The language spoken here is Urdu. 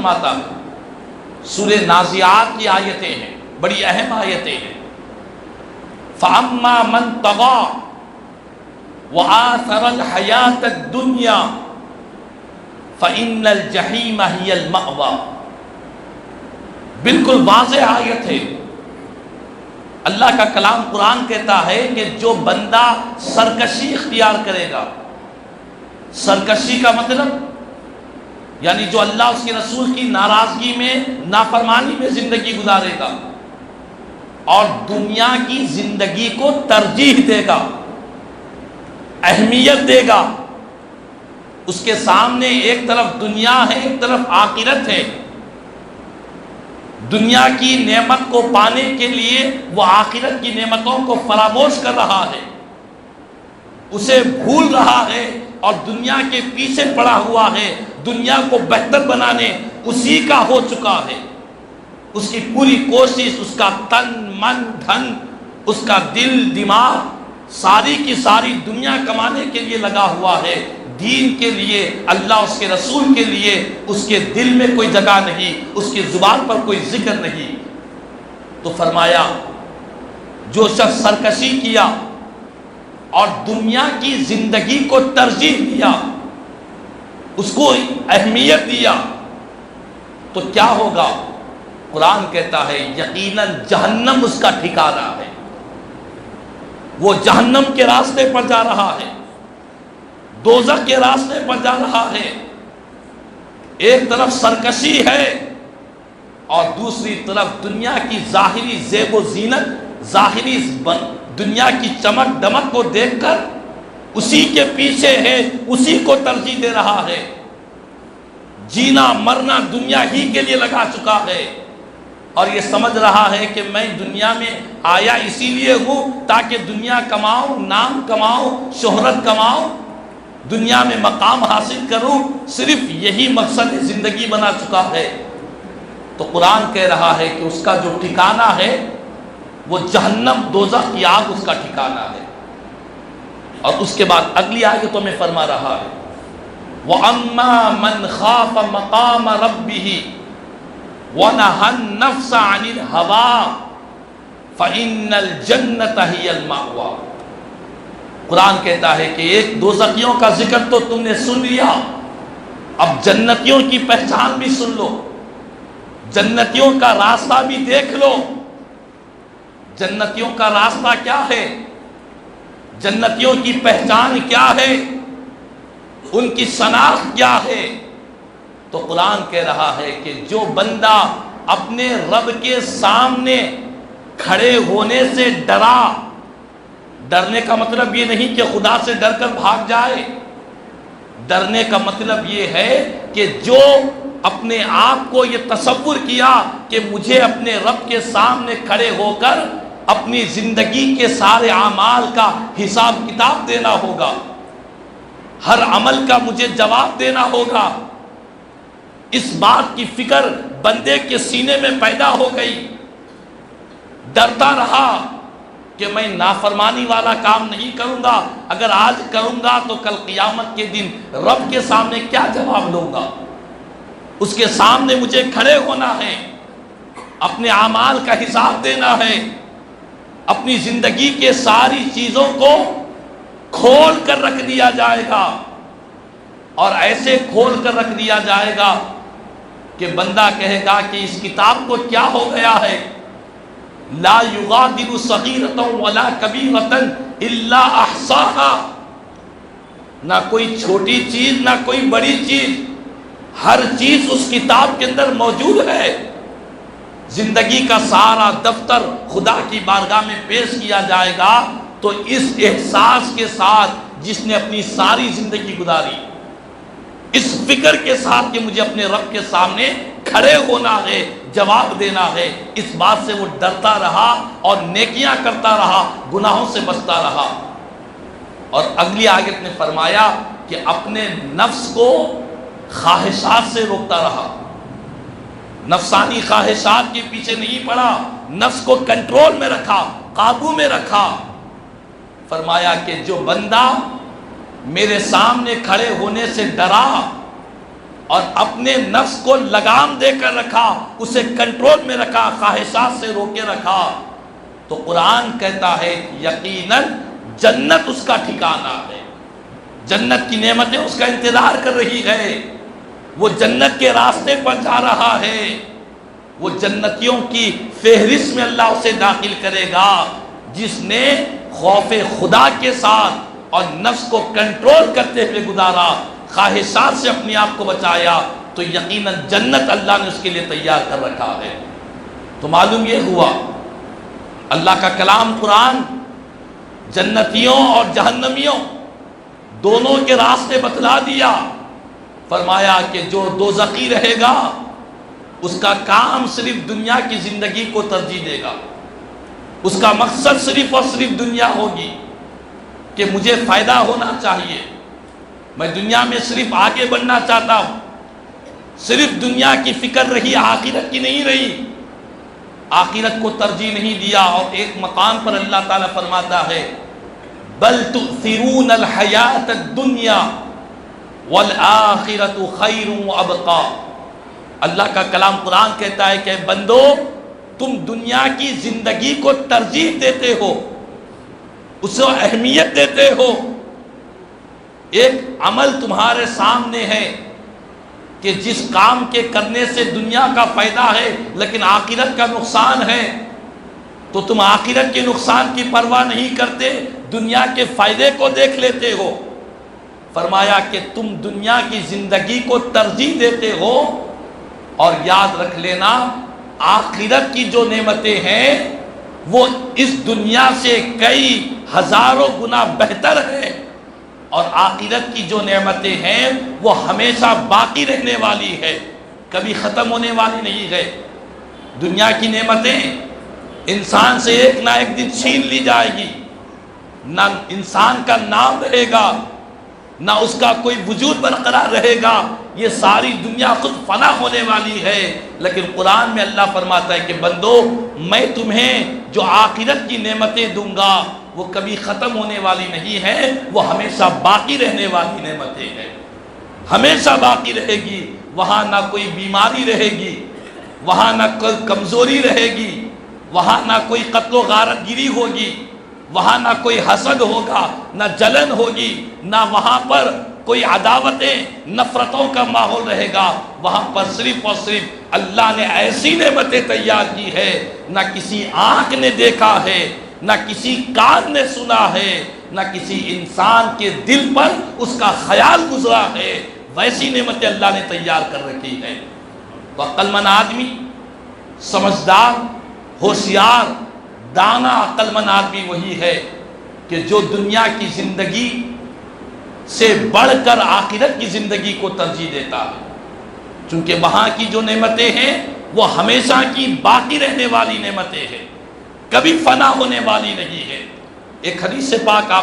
فرماتا ہے۔ سورہ نازعات کی آیتیں ہیں، بڑی اہم آیتیں ہیں۔ فَأَمَّا مَنْ طَغَىٰ وَآثَرَ الْحَيَاةَ الدُّنْيَا فَإِنَّ الْجَحِيمَ هِيَ الْمَأْوَىٰ۔ بالکل واضح آیت ہے۔ اللہ کا کلام قرآن کہتا ہے کہ جو بندہ سرکشی اختیار کرے گا، سرکشی کا مطلب یعنی جو اللہ اس کے رسول کی ناراضگی میں، نافرمانی میں زندگی گزارے گا اور دنیا کی زندگی کو ترجیح دے گا، اہمیت دے گا، اس کے سامنے ایک طرف دنیا ہے، ایک طرف آخرت ہے، دنیا کی نعمت کو پانے کے لیے وہ آخرت کی نعمتوں کو فراموش کر رہا ہے، اسے بھول رہا ہے اور دنیا کے پیچھے پڑا ہوا ہے، دنیا کو بہتر بنانے اسی کا ہو چکا ہے، اس کی پوری کوشش، اس کا تن من دھن، اس کا دل دماغ ساری کی ساری دنیا کمانے کے لیے لگا ہوا ہے، دین کے لیے، اللہ اس کے رسول کے لیے اس کے دل میں کوئی جگہ نہیں، اس کی زبان پر کوئی ذکر نہیں۔ تو فرمایا جو شخص سرکشی کیا اور دنیا کی زندگی کو ترجیح دیا، اس کو اہمیت دیا، تو کیا ہوگا؟ قرآن کہتا ہے یقیناً جہنم اس کا ٹھکانہ ہے، وہ جہنم کے راستے پر جا رہا ہے، دوزخ کے راستے پر جا رہا ہے۔ ایک طرف سرکشی ہے اور دوسری طرف دنیا کی ظاہری زیب و زینت، ظاہری دنیا کی چمک دمک کو دیکھ کر اسی کے پیچھے ہے، اسی کو ترجیح دے رہا ہے، جینا مرنا دنیا ہی کے لیے لگا چکا ہے، اور یہ سمجھ رہا ہے کہ میں دنیا میں آیا اسی لیے ہوں تاکہ دنیا کماؤں، نام کماؤں، شہرت کماؤں، دنیا میں مقام حاصل کروں، صرف یہی مقصد زندگی بنا چکا ہے۔ تو قرآن کہہ رہا ہے کہ اس کا جو ٹھکانہ ہے وہ جہنم، دوزخ کی آگ اس کا ٹھکانہ ہے۔ اور اس کے بعد اگلی آیتوں میں فرما رہا ہے وَأَمَّا مَنْ خَافَ مَقَامَ رَبِّهِ وَنَهَى النَّفْسَ عَنِ الْهَوَىٰ فَإِنَّ الْجَنَّةَ هِيَ الْمَأْوَىٰ۔ قرآن کہتا ہے کہ ایک دوزخیوں کا ذکر تو تم نے سن لیا، اب جنتیوں کی پہچان بھی سن لو، جنتیوں کا راستہ بھی دیکھ لو۔ جنتیوں کا راستہ کیا ہے؟ جنتیوں کی پہچان کیا ہے؟ ان کی شناخت کیا ہے؟ تو قرآن کہہ رہا ہے کہ جو بندہ اپنے رب کے سامنے کھڑے ہونے سے ڈرا، ڈرنے کا مطلب یہ نہیں کہ خدا سے ڈر کر بھاگ جائے، ڈرنے کا مطلب یہ ہے کہ جو اپنے آپ کو یہ تصور کیا کہ مجھے اپنے رب کے سامنے کھڑے ہو کر اپنی زندگی کے سارے اعمال کا حساب کتاب دینا ہوگا، ہر عمل کا مجھے جواب دینا ہوگا، اس بات کی فکر بندے کے سینے میں پیدا ہو گئی، ڈرتا رہا کہ میں نافرمانی والا کام نہیں کروں گا، اگر آج کروں گا تو کل قیامت کے دن رب کے سامنے کیا جواب لوں گا، اس کے سامنے مجھے کھڑے ہونا ہے، اپنے اعمال کا حساب دینا ہے، اپنی زندگی کے ساری چیزوں کو کھول کر رکھ دیا جائے گا، اور ایسے کھول کر رکھ دیا جائے گا کہ بندہ کہے گا کہ اس کتاب کو کیا ہو گیا ہے، لا یغادر صغیرۃ ولا کبیرۃ الا احصاها، نہ کوئی چھوٹی چیز نہ کوئی بڑی چیز، ہر چیز اس کتاب کے اندر موجود ہے۔ زندگی کا سارا دفتر خدا کی بارگاہ میں پیش کیا جائے گا تو اس احساس کے ساتھ جس نے اپنی ساری زندگی گزاری، اس فکر کے ساتھ کہ مجھے اپنے رب کے سامنے کھڑے ہونا ہے، جواب دینا ہے، اس بات سے وہ ڈرتا رہا اور نیکیاں کرتا رہا، گناہوں سے بچتا رہا۔ اور اگلی آیت نے فرمایا کہ اپنے نفس کو خواہشات سے روکتا رہا، نفسانی خواہشات کے پیچھے نہیں پڑا، نفس کو کنٹرول میں رکھا، قابو میں رکھا۔ فرمایا کہ جو بندہ میرے سامنے کھڑے ہونے سے ڈرا، اور اپنے نفس کو لگام دے کر رکھا، اسے کنٹرول میں رکھا، خواہشات سے روکے رکھا، تو قرآن کہتا ہے یقیناً جنت اس کا ٹھکانہ ہے، جنت کی نعمتیں اس کا انتظار کر رہی ہے، وہ جنت کے راستے پر جا رہا ہے، وہ جنتیوں کی فہرست میں اللہ اسے داخل کرے گا جس نے خوف خدا کے ساتھ اور نفس کو کنٹرول کرتے ہوئے گزارا، خواہشات سے اپنے آپ کو بچایا، تو یقیناً جنت اللہ نے اس کے لیے تیار کر رکھا ہے۔ تو معلوم یہ ہوا اللہ کا کلام قرآن جنتیوں اور جہنمیوں دونوں کے راستے بتلا دیا، فرمایا کہ جو دوزخی رہے گا اس کا کام صرف دنیا کی زندگی کو ترجیح دے گا، اس کا مقصد صرف اور صرف دنیا ہوگی کہ مجھے فائدہ ہونا چاہیے، میں دنیا میں صرف آگے بڑھنا چاہتا ہوں، صرف دنیا کی فکر رہی، آخرت کی نہیں رہی، آخرت کو ترجیح نہیں دیا۔ اور ایک مقام پر اللہ تعالیٰ فرماتا ہے بل تؤثرون الحیات الدنیا والآخرۃ خیر وابقا۔ اللہ کا کلام قرآن کہتا ہے کہ بندو تم دنیا کی زندگی کو ترجیح دیتے ہو، اسے اہمیت دیتے ہو، ایک عمل تمہارے سامنے ہے کہ جس کام کے کرنے سے دنیا کا فائدہ ہے لیکن آخرت کا نقصان ہے، تو تم آخرت کے نقصان کی پرواہ نہیں کرتے، دنیا کے فائدے کو دیکھ لیتے ہو۔ فرمایا کہ تم دنیا کی زندگی کو ترجیح دیتے ہو، اور یاد رکھ لینا آخرت کی جو نعمتیں ہیں وہ اس دنیا سے کئی ہزاروں گنا بہتر ہے، اور آخرت کی جو نعمتیں ہیں وہ ہمیشہ باقی رہنے والی ہے، کبھی ختم ہونے والی نہیں ہے۔ دنیا کی نعمتیں انسان سے ایک نہ ایک دن چھین لی جائے گی، نہ انسان کا نام رہے گا، نہ اس کا کوئی وجود برقرار رہے گا، یہ ساری دنیا خود فنا ہونے والی ہے۔ لیکن قرآن میں اللہ فرماتا ہے کہ بندو میں تمہیں جو آخرت کی نعمتیں دوں گا وہ کبھی ختم ہونے والی نہیں ہے، وہ ہمیشہ باقی رہنے والی نعمتیں ہیں، ہمیشہ باقی رہے گی، وہاں نہ کوئی بیماری رہے گی، وہاں نہ کوئی کمزوری رہے گی، وہاں نہ کوئی قتل و غارت گیری ہوگی، وہاں نہ کوئی حسد ہوگا، نہ جلن ہوگی، نہ وہاں پر کوئی عداوتیں نفرتوں کا ماحول رہے گا، وہاں پر صرف اور صرف اللہ نے ایسی نعمتیں تیار کی ہے نہ کسی آنکھ نے دیکھا ہے، نہ کسی کان نے سنا ہے، نہ کسی انسان کے دل پر اس کا خیال گزرا ہے، ویسی نعمتیں اللہ نے تیار کر رکھی ہے۔ تو عقل مند آدمی، سمجھدار، ہوشیار، دانا عقل مند آدمی وہی ہے کہ جو دنیا کی زندگی سے بڑھ کر آخرت کی زندگی کو ترجیح دیتا ہے، چونکہ وہاں کی جو نعمتیں ہیں وہ ہمیشہ کی باقی رہنے والی نعمتیں ہیں، کبھی فنا ہونے والی نہیں ہے۔ ایک حدیث پاک آپ